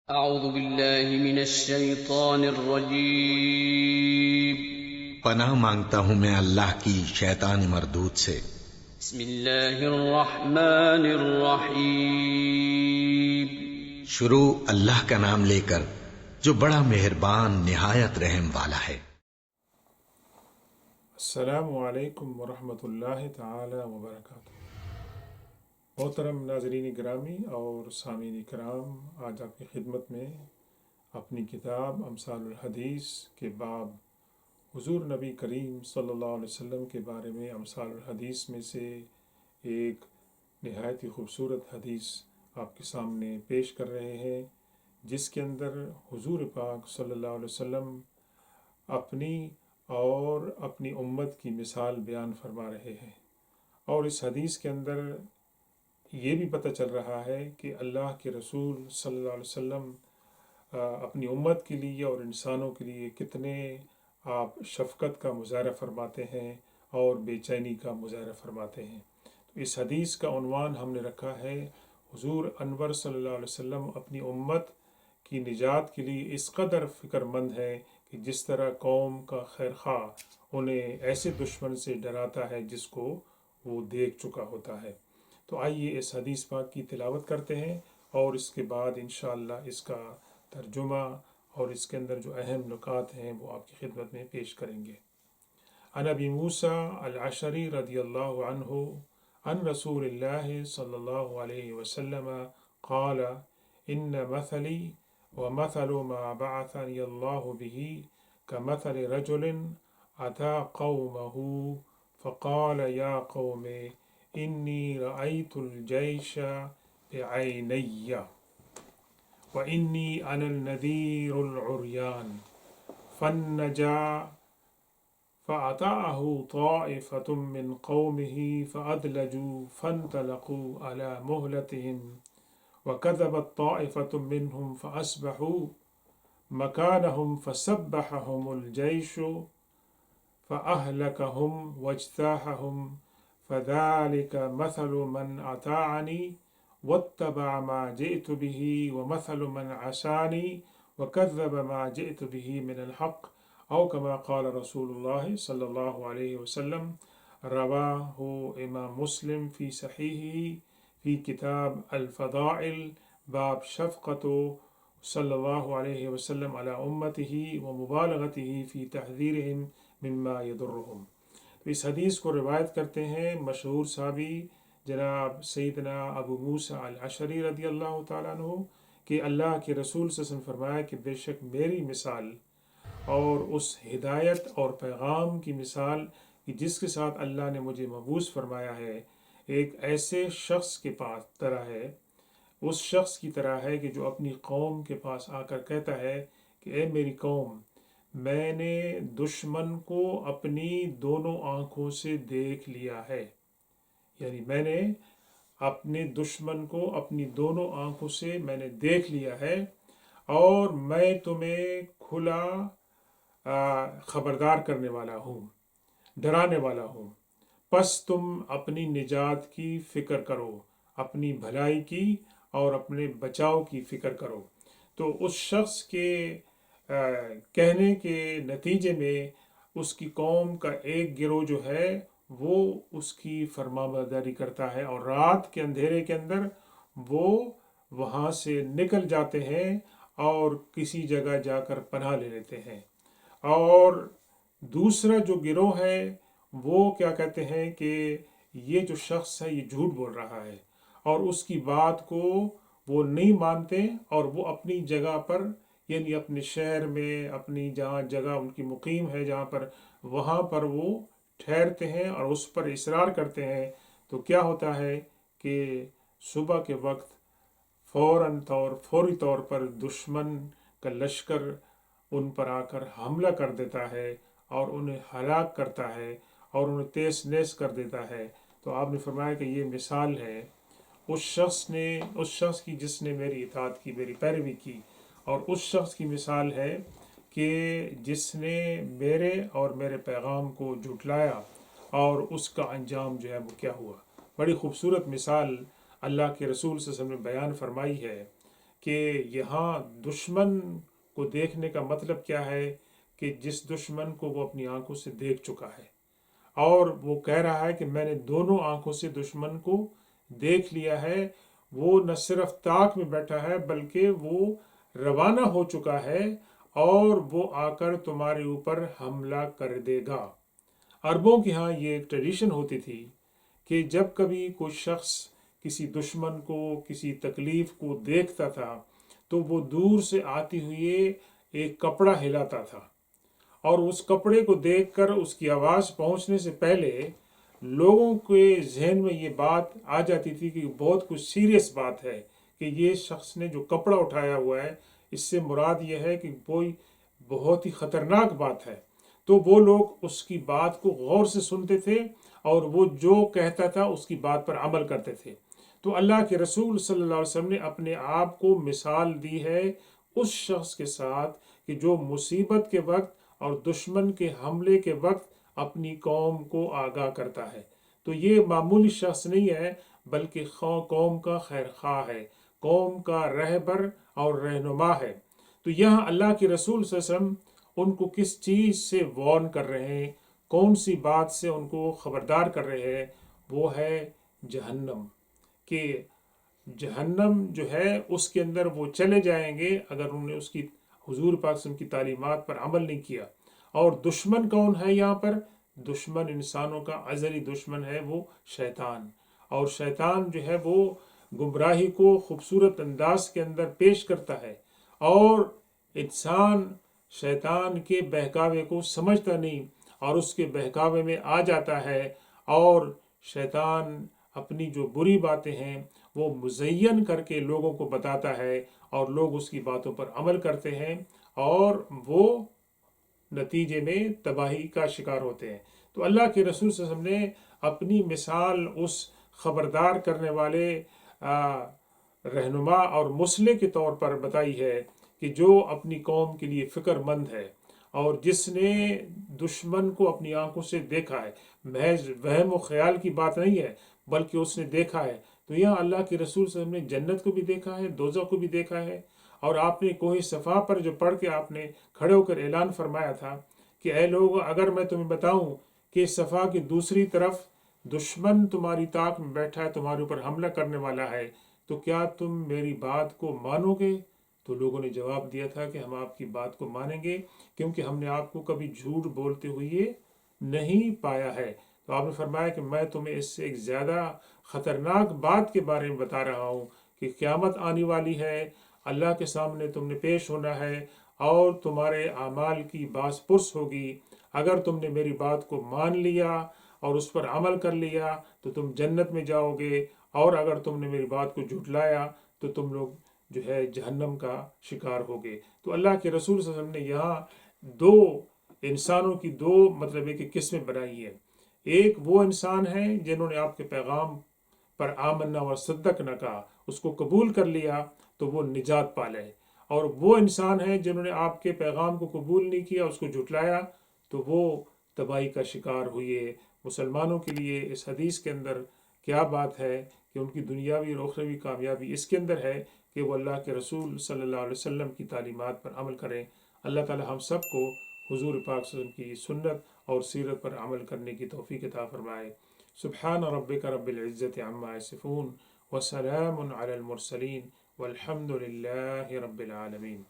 اعوذ باللہ من الشیطان الرجیم۔ پناہ مانگتا ہوں میں اللہ کی شیطان مردود سے۔ بسم اللہ الرحمن الرحیم۔ شروع اللہ کا نام لے کر جو بڑا مہربان نہایت رحم والا ہے۔ السلام علیکم ورحمۃ اللہ تعالی وبرکاتہ۔ محترم ناظرین گرامی اور سامعین کرام، آج آپ کی خدمت میں اپنی کتاب امثال الحدیث کے باب حضور نبی کریم صلی اللہ علیہ وسلم کے بارے میں امثال الحدیث میں سے ایک نہایت ہی خوبصورت حدیث آپ کے سامنے پیش کر رہے ہیں، جس کے اندر حضور پاک صلی اللہ علیہ وسلم اپنی اور اپنی امت کی مثال بیان فرما رہے ہیں، اور اس حدیث کے اندر یہ بھی پتہ چل رہا ہے کہ اللہ کے رسول صلی اللہ علیہ وسلم اپنی امت کے لیے اور انسانوں کے لیے کتنے آپ شفقت کا مظاہرہ فرماتے ہیں اور بے چینی کا مظاہرہ فرماتے ہیں۔ تو اس حدیث کا عنوان ہم نے رکھا ہے، حضور انور صلی اللہ علیہ وسلم اپنی امت کی نجات کے لیے اس قدر فکر مند ہے کہ جس طرح قوم کا خیر خواہ انہیں ایسے دشمن سے ڈراتا ہے جس کو وہ دیکھ چکا ہوتا ہے۔ تو آئیے اس حدیث پاک کی تلاوت کرتے ہیں اور اس کے بعد انشاءاللہ اس کا ترجمہ اور اس کے اندر جو اہم نکات ہیں وہ آپ کی خدمت میں پیش کریں گے۔ عن ابی موسیٰ الاشعری رضی اللہ عنہ عن رسول اللہ صلی اللہ علیہ وسلم قال ان مثلی ومثل ما بعثني الله به كمثل رجل أتى قومه فقال يا قوم إني رأيت الجيش بعيني وإني أنا النذير العريان فالنجا فأطاعه طائفة من قومه فأدلجوا فانطلقوا على مهلتهم وكذبت طائفة منهم فأصبحوا مكانهم فسبحهم الجيش فأهلكهم واجتاحهم فذلك مثل من أطاعني واتبع ما جئت به ومثل من عصاني وكذب ما جئت به من الحق أو كما قال رسول الله صلى الله عليه وسلم۔ رواه امام مسلم فی صحیحہ فی کتاب الفضائل باب شفقت صلی اللہ علیہ وسلم علی امتہ ومبالغتہ فی تحذیرہم مما یضرہم۔ تو اس حدیث کو روایت کرتے ہیں مشہور صحابی جناب سیدنا ابو موسیٰ الاشعری رضی اللہ تعالیٰ عنہ کہ اللہ کے رسول صلی اللہ علیہ وسلم فرمایا کہ بے شک میری مثال اور اس ہدایت اور پیغام کی مثال کہ جس کے ساتھ اللہ نے مجھے مبعوث فرمایا ہے، ایک ایسے شخص کے پاس طرح ہے، اس شخص کی طرح ہے کہ جو اپنی قوم کے پاس آ کر کہتا ہے کہ اے میری قوم، میں نے دشمن کو اپنی دونوں آنکھوں سے دیکھ لیا ہے، یعنی میں نے اپنے دشمن کو اپنی دونوں آنکھوں سے میں نے دیکھ لیا ہے، اور میں تمہیں کھلا خبردار کرنے والا ہوں، ڈرانے والا ہوں، پس تم اپنی نجات کی فکر کرو، اپنی بھلائی کی اور اپنے بچاؤ کی فکر کرو۔ تو اس شخص کے کہنے کے نتیجے میں اس کی قوم کا ایک گروہ جو ہے وہ اس کی فرمانبرداری کرتا ہے، اور رات کے اندھیرے کے اندر وہ وہاں سے نکل جاتے ہیں اور کسی جگہ جا کر پناہ لے لیتے ہیں، اور دوسرا جو گروہ ہے وہ کیا کہتے ہیں کہ یہ جو شخص ہے یہ جھوٹ بول رہا ہے، اور اس کی بات کو وہ نہیں مانتے، اور وہ اپنی جگہ پر یعنی اپنے شہر میں اپنی جہاں جگہ ان کی مقیم ہے جہاں پر وہاں پر وہ ٹھہرتے ہیں اور اس پر اصرار کرتے ہیں۔ تو کیا ہوتا ہے کہ صبح کے وقت فوری طور پر دشمن کا لشکر ان پر آ کر حملہ کر دیتا ہے اور انہیں ہلاک کرتا ہے اور انہیں تیس نیس کر دیتا ہے۔ تو آپ نے فرمایا کہ یہ مثال ہے اس شخص کی جس نے میری اطاعت کی، میری پیروی کی، اور اس شخص کی مثال ہے کہ جس نے میرے اور میرے پیغام کو جھٹلایا اور اس کا انجام جو ہے وہ کیا ہوا۔ بڑی خوبصورت مثال اللہ کے رسول صلی اللہ علیہ وسلم نے بیان فرمائی ہے کہ یہاں دشمن کو دیکھنے کا مطلب کیا ہے کہ جس دشمن کو وہ اپنی آنکھوں سے دیکھ چکا ہے، اور وہ کہہ رہا ہے کہ میں نے دونوں آنکھوں سے دشمن کو دیکھ لیا ہے، وہ نہ صرف طاق میں بیٹھا ہے بلکہ وہ روانہ ہو چکا ہے، اور وہ آ کر تمہارے اوپر حملہ کر دے گا۔ عربوں کے ہاں یہ ایک ٹریڈیشن ہوتی تھی کہ جب کبھی کوئی شخص کسی دشمن کو، کسی تکلیف کو دیکھتا تھا تو وہ دور سے آتی ہوئی ایک کپڑا ہلاتا تھا، اور اس کپڑے کو دیکھ کر اس کی آواز پہنچنے سے پہلے لوگوں کے ذہن میں یہ بات آ جاتی تھی کہ بہت کچھ سیریس بات ہے، کہ یہ شخص نے جو کپڑا اٹھایا ہوا ہے اس سے مراد یہ ہے کہ کوئی بہت ہی خطرناک بات ہے۔ تو وہ لوگ اس کی بات کو غور سے سنتے تھے، اور وہ جو کہتا تھا اس کی بات پر عمل کرتے تھے۔ تو اللہ کے رسول صلی اللہ علیہ وسلم نے اپنے آپ کو مثال دی ہے اس شخص کے ساتھ کہ جو مصیبت کے وقت اور دشمن کے حملے کے وقت اپنی قوم کو آگاہ کرتا ہے۔ تو یہ معمولی شخص نہیں ہے بلکہ قوم کا خیر خواہ ہے، قوم کا رہبر اور رہنما ہے۔ تو یہاں اللہ کے رسول صلی اللہ علیہ وسلم ان کو کس چیز سے وارن کر رہے ہیں، کون سی بات سے ان کو خبردار کر رہے ہیں؟ وہ ہے جہنم، کہ جہنم جو ہے اس کے اندر وہ چلے جائیں گے اگر انہوں نے اس کی حضور پاک صلی اللہ علیہ وسلم کی تعلیمات پر عمل نہیں کیا۔ اور دشمن کون ہے یہاں پر؟ دشمن انسانوں کا ازلی دشمن ہے وہ شیطان، اور شیطان جو ہے وہ گمراہی کو خوبصورت انداز کے اندر پیش کرتا ہے، اور انسان شیطان کے بہکاوے کو سمجھتا نہیں اور اس کے بہکاوے میں آ جاتا ہے، اور شیطان اپنی جو بری باتیں ہیں وہ مزین کر کے لوگوں کو بتاتا ہے، اور لوگ اس کی باتوں پر عمل کرتے ہیں، اور وہ نتیجے میں تباہی کا شکار ہوتے ہیں۔ تو اللہ کے رسول صلی اللہ علیہ وسلم نے اپنی مثال اس خبردار کرنے والے رہنما اور مصلح کے طور پر بتائی ہے کہ جو اپنی قوم کے لیے فکر مند ہے، اور جس نے دشمن کو اپنی آنکھوں سے دیکھا ہے، محض وہم و خیال کی بات نہیں ہے بلکہ اس نے دیکھا ہے۔ تو یہاں اللہ کے رسول صلی اللہ علیہ وسلم نے جنت کو بھی دیکھا ہے، دوزخ کو بھی دیکھا ہے، اور آپ نے کوہ صفا پر جو پڑھ کے آپ نے کھڑے ہو کر اعلان فرمایا تھا کہ اے لوگ، اگر میں تمہیں بتاؤں کہ صفا کی دوسری طرف دشمن تمہاری طاق میں بیٹھا ہے، تمہارے اوپر حملہ کرنے والا ہے، تو کیا تم میری بات کو مانو گے؟ تو لوگوں نے جواب دیا تھا کہ ہم آپ کی بات کو مانیں گے، کیونکہ ہم نے آپ کو کبھی جھوٹ بولتے ہوئے نہیں پایا ہے۔ تو آپ نے فرمایا کہ میں تمہیں اس سے ایک زیادہ خطرناک بات کے بارے میں بتا رہا ہوں کہ قیامت آنے والی ہے، اللہ کے سامنے تم نے پیش ہونا ہے، اور تمہارے اعمال کی باس پرس ہوگی۔ اگر تم نے میری بات کو مان لیا اور اس پر عمل کر لیا تو تم جنت میں جاؤ گے، اور اگر تم نے میری بات کو جھٹلایا تو تم لوگ جو ہے جہنم کا شکار ہوگے۔ تو اللہ کے رسول صلی اللہ علیہ وسلم نے یہاں دو انسانوں کی دو مطلب ہے کہ قسمیں بنائی ہیں۔ ایک وہ انسان ہیں جنہوں نے آپ کے پیغام پر آمنا و صدق نہ کہا، اس کو قبول کر لیا تو وہ نجات پالے، اور وہ انسان ہیں جنہوں نے آپ کے پیغام کو قبول نہیں کیا، اس کو جھٹلایا تو وہ تباہی کا شکار ہوئے۔ مسلمانوں کے لیے اس حدیث کے اندر کیا بات ہے کہ ان کی دنیاوی اور اخروی کامیابی اس کے اندر ہے کہ وہ اللہ کے رسول صلی اللہ علیہ وسلم کی تعلیمات پر عمل کریں۔ اللہ تعالی ہم سب کو حضور پاک صلی اللہ علیہ وسلم کی سنت اور سیرت پر عمل کرنے کی توفیق عطا فرمائے۔ سبحان ربک رب العزت عما یصفون وسلام علی المرسلین والحمد للہ رب العالمین۔